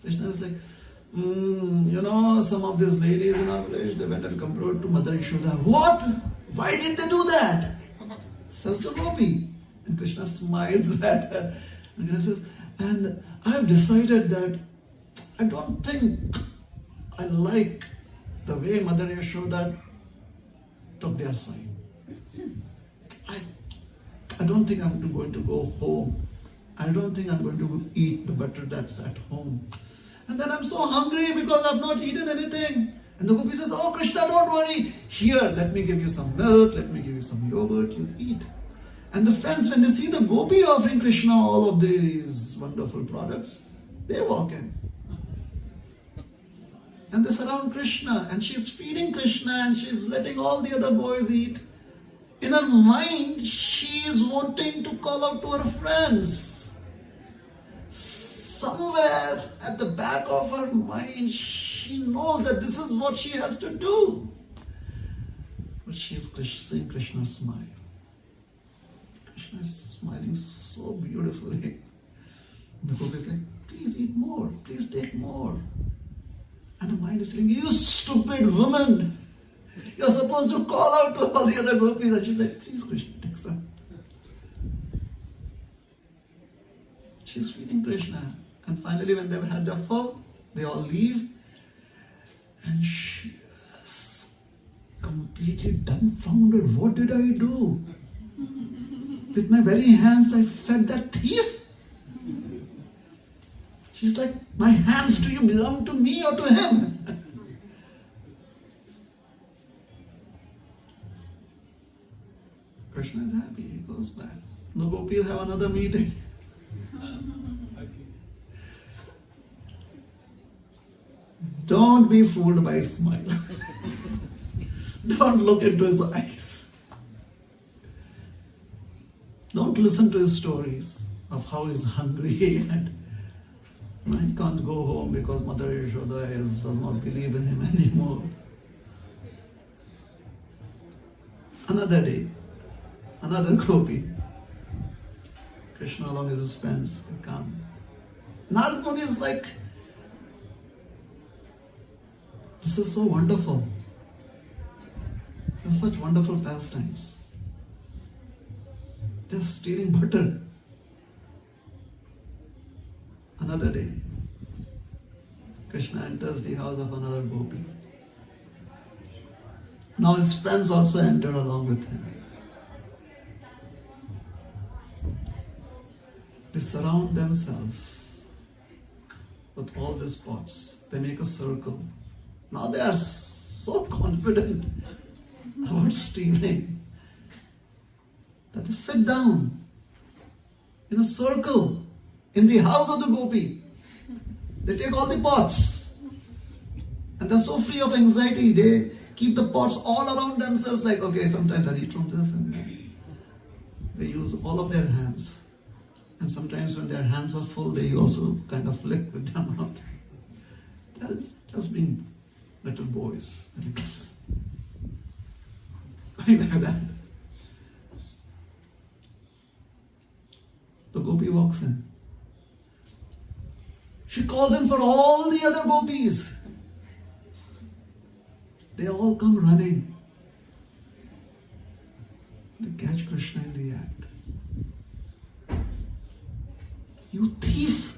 Speaker 1: Krishna is like, some of these ladies in our village, they went and compared to Mother Yashoda. What? Why did they do that? Says the gopi. And Krishna smiles at her. And Krishna says, and I have decided that I don't think I like the way Mother Yashoda took their side. I don't think I'm going to go home. I don't think I'm going to eat the butter that's at home. And then I'm so hungry because I've not eaten anything. And the gopi says, oh Krishna, don't worry. Here, let me give you some milk, let me give you some yogurt, you eat. And the friends, when they see the gopi offering Krishna all of these wonderful products, they walk in. And they surround Krishna, and she's feeding Krishna, and she's letting all the other boys eat. In her mind, she is wanting to call out to her friends. Somewhere at the back of her mind, she knows that this is what she has to do. But she is seeing Krishna smile. Krishna is smiling so beautifully. The gopi is like, please eat more, please take more. And her mind is saying, you stupid woman, you're supposed to call out to all the other gopis. And she's like, please Krishna, take some. She's feeding Krishna. And finally when they've had their full, they all leave. And she is completely dumbfounded. What did I do? With my very hands I fed that thief? She's like, my hands, do you belong to me or to him? Krishna is happy, he goes back. The gopis have another meeting. Don't be fooled by his smile. Don't look into his eyes. Don't listen to his stories of how he's hungry and he can't go home because Mother Yashoda does not believe in him anymore. Another day, another gopi, Krishna along with his friends come. Narad Muni is like, this is so wonderful. There's such wonderful pastimes. Just stealing butter. Another day, Krishna enters the house of another gopi. Now his friends also enter along with him. They surround themselves with all these pots. They make a circle. Now they are so confident about stealing that they sit down in a circle in the house of the gopi. They take all the pots and they're so free of anxiety. They keep the pots all around themselves like, okay, sometimes I eat from this and that. They use all of their hands. And sometimes when their hands are full, they also kind of lick with their mouth. They're just being little boys. Like that. The gopi walks in. She calls in for all the other gopis. They all come running. They catch Krishna in the act. You thief!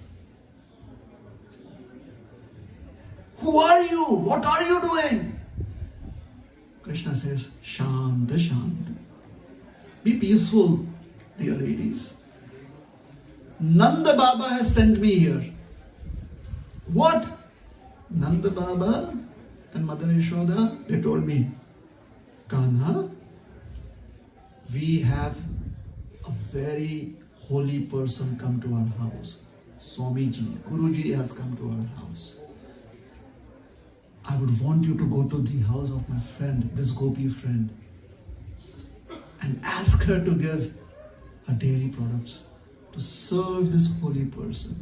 Speaker 1: Who are you? What are you doing? Krishna says, Shant, Shant. Be peaceful, dear ladies. Nanda Baba has sent me here. What? Nanda Baba and Mother Yashoda, they told me, Kanha, we have a very holy person come to our house. Swamiji, Guruji has come to our house. I would want you to go to the house of my friend, this gopi friend, and ask her to give her dairy products to serve this holy person.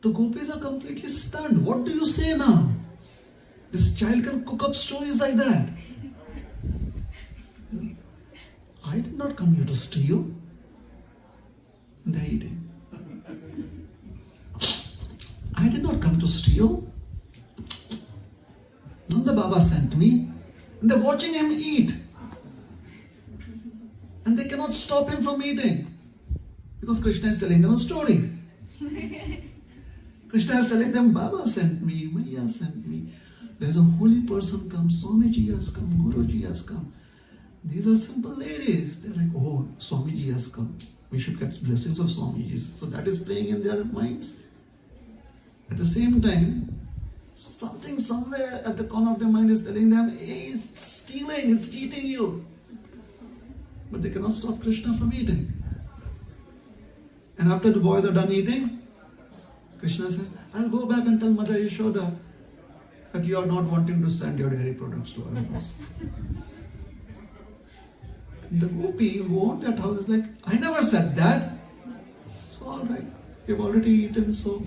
Speaker 1: The gopis are completely stunned. What do you say now? This child can cook up stories like that. I did not come here to steal. And they're eating. I did not come to steal. Nanda Baba sent me. And they're watching him eat. And they cannot stop him from eating. Because Krishna is telling them a story. Krishna is telling them, Baba sent me, Maya sent me. There's a holy person come, Swamiji has come, Guruji has come. These are simple ladies. They're like, oh, Swamiji has come. We should get blessings of Swamiji. So that is playing in their minds. At the same time, something somewhere at the corner of their mind is telling them, hey, it's stealing, it's cheating you. But they cannot stop Krishna from eating. And after the boys are done eating, Krishna says, I'll go back and tell Mother Yashoda that you are not wanting to send your dairy products to our house. And the gopi who owned that house is like, I never said that. So all right, you've already eaten, so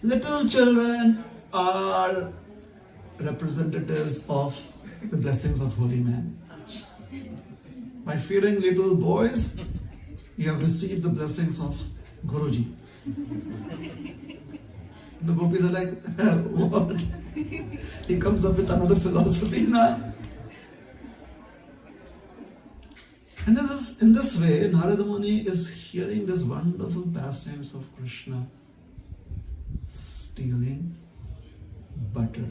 Speaker 1: little children are representatives of the blessings of holy man. By feeding little boys, you have received the blessings of Guruji. The gopis are like, what? He comes up with another philosophy now. And in this way, Narada Muni is hearing this wonderful pastimes of Krishna stealing butter.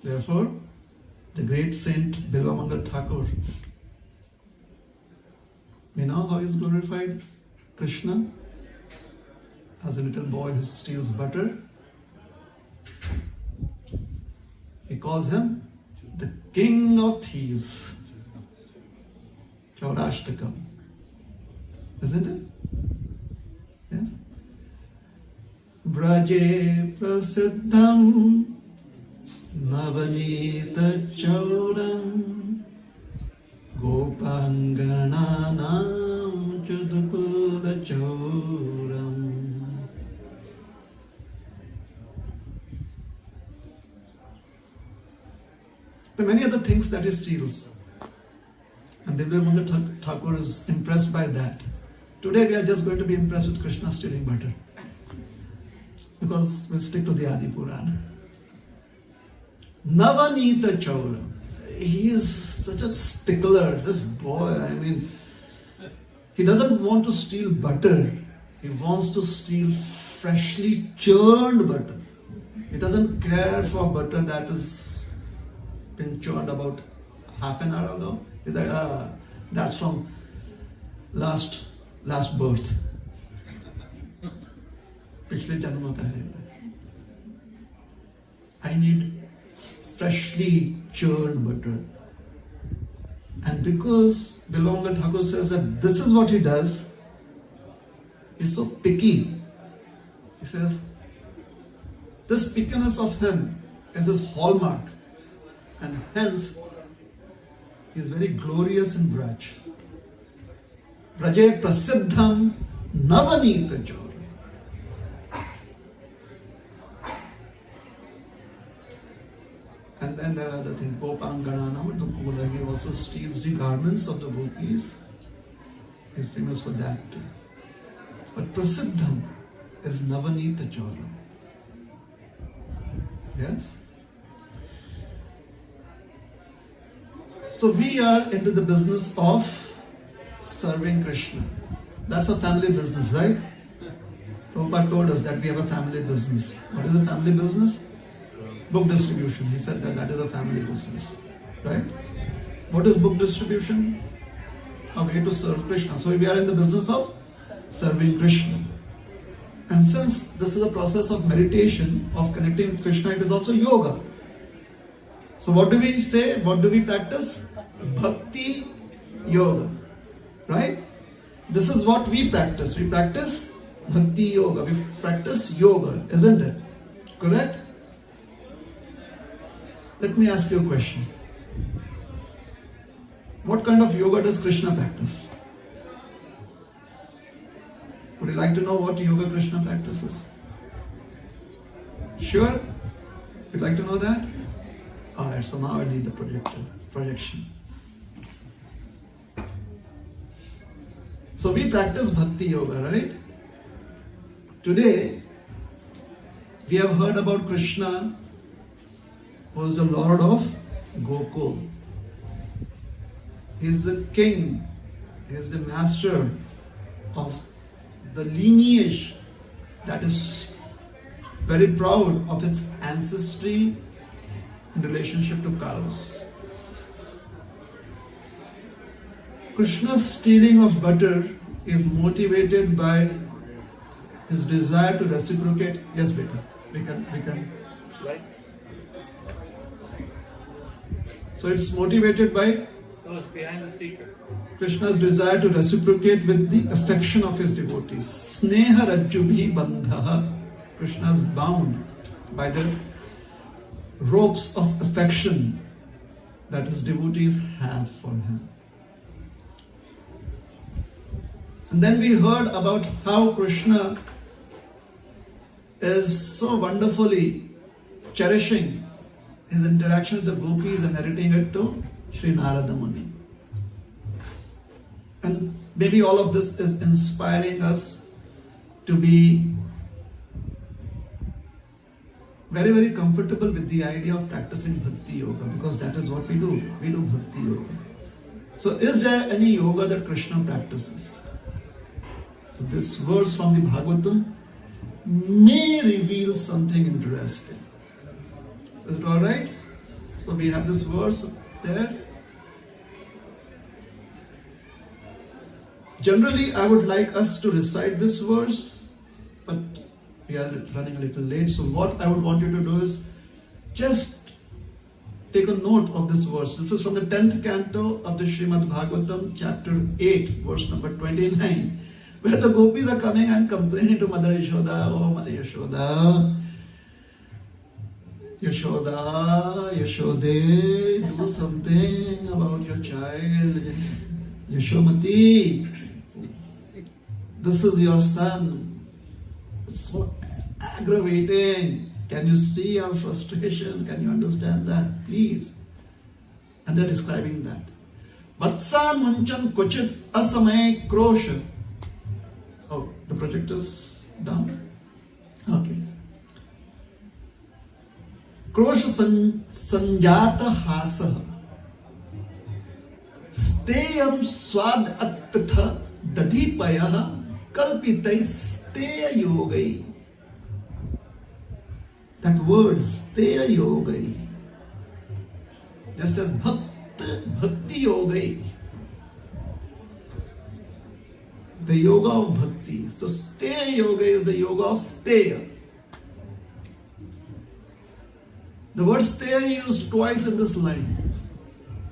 Speaker 1: Therefore, the great saint Bilvamangal Thakur, we know how he is glorified Krishna as a little boy who steals butter. He calls him the king of thieves. Chaurashtakam. Isn't it? Yes. Braje prasiddham navanita chauram gopangananam chudukuda chauram. There are many other things that he steals. And Bilvamangal Thakur is impressed by that. Today we are just going to be impressed with Krishna stealing butter. Because we'll stick to the Adi Purana. Navanita Chauram. He is such a stickler, this boy. I mean, he doesn't want to steal butter. He wants to steal freshly churned butter. He doesn't care for butter that has been churned about half an hour ago. He's like, that's from last birth. पिछले जन्म का है. I need freshly churned butter. And because Bilvamangal Thakur says that this is what he does, he's so picky. He says, this pickiness of him is his hallmark. And hence, he is very glorious in Braj. Braje prasiddham navanita chauram. And then there are other things. Gopangananam Dukula. He also steals the garments of the gopis. He's famous for that too. But prasiddham is navanita chauram. Yes? So we are into the business of serving Krishna. That's a family business, right? Prabhupada told us that we have a family business. What is a family business? Book distribution. He said that is a family business, right? What is book distribution? A way to serve Krishna. So we are in the business of serving Krishna. And since this is a process of meditation, of connecting with Krishna, it is also yoga. So what do we say? What do we practice? Bhakti yoga. Right? This is what we practice. We practice Bhakti yoga. We practice yoga, isn't it? Correct? Let me ask you a question. What kind of yoga does Krishna practice? Would you like to know what yoga Krishna practices? Sure? Would you like to know that? Alright, so now I need the projection. So we practice Bhakti Yoga, right? Today, we have heard about Krishna, who is the Lord of Gokul. He is the king, he is the master of the lineage that is very proud of its ancestry in relationship to cows. Krishna's stealing of butter is motivated by his desire to reciprocate. Yes, beta. We can.
Speaker 3: Lights?
Speaker 1: So it's motivated by
Speaker 3: Oh, it's behind the speaker.
Speaker 1: Krishna's desire to reciprocate with the affection of his devotees. Sneha rajjubhi bandhaha. Krishna is bound by the ropes of affection that his devotees have for him. And then we heard about how Krishna is so wonderfully cherishing his interaction with the gopis and narrating it to Sri Narada Muni. And maybe all of this is inspiring us to be very, very comfortable with the idea of practicing Bhakti Yoga, because that is what we do. We do Bhakti Yoga. So is there any yoga that Krishna practices? So this verse from the Bhagavatam may reveal something interesting. Is it alright? So we have this verse there. Generally, I would like us to recite this verse, but we are running a little late. So what I would want you to do is just take a note of this verse. This is from the 10th canto of the Srimad Bhagavatam, chapter 8, verse number 29, where the gopis are coming and complaining to Mother Yashoda, "Oh, Mother Yashoda, Yashoda, Yashode, do something about your child. Yashomati, this is your son. It's so aggravating. Can you see our frustration? Can you understand that? Please." And they're describing that. Vatsa munchan kochit asamay krosha. Oh, the projector's down? Okay. Krosha sanjata hasa. Steyam swad attatha dadipaya kalpitai steya yogai. That word, steya yogai. Just as bhakti yogai. The yoga of bhakti. So steya yoga is the yoga of steya. The word steya used twice in this line.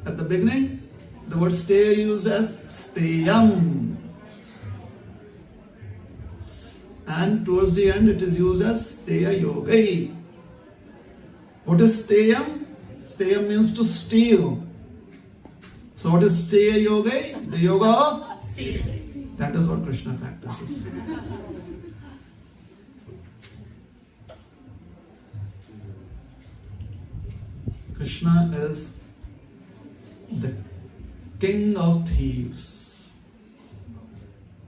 Speaker 1: At the beginning, the word steya used as steyam. And towards the end, it is used as steya yogai. What is steyam? Steyam means to steal. So what is steya yogai? The yoga of stealing. That is what Krishna practices. Krishna is the king of thieves,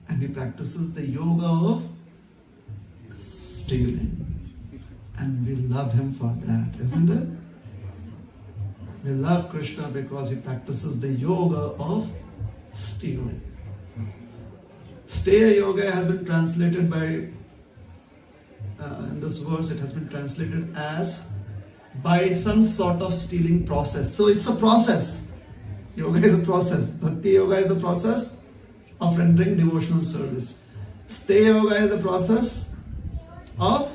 Speaker 1: and he practices the yoga of stealing. And we love him for that, isn't it? We love Krishna because he practices the yoga of stealing. Steya yoga has been translated in this verse, it has been translated as by some sort of stealing process. So it's a process. Yoga is a process. Bhakti yoga is a process of rendering devotional service. Steya yoga is a process of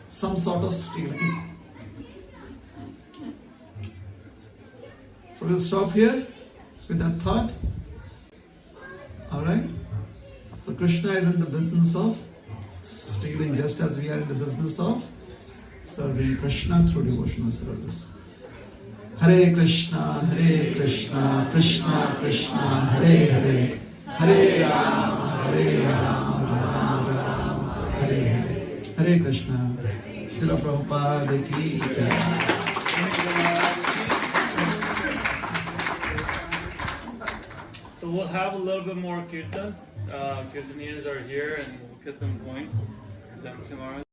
Speaker 1: some sort of stealing. So we'll stop here with that thought. Alright? So Krishna is in the business of stealing, just as we are in the business of serving Krishna through devotional service. Hare Krishna, Krishna Krishna, Hare Hare, Hare Rama, Rama Rama, Hare Hare. Hare Krishna. Srila Prabhupada ki jai.
Speaker 3: So we'll have a little bit more kirtan. Kirtanians are here and we'll get them going. Them tomorrow.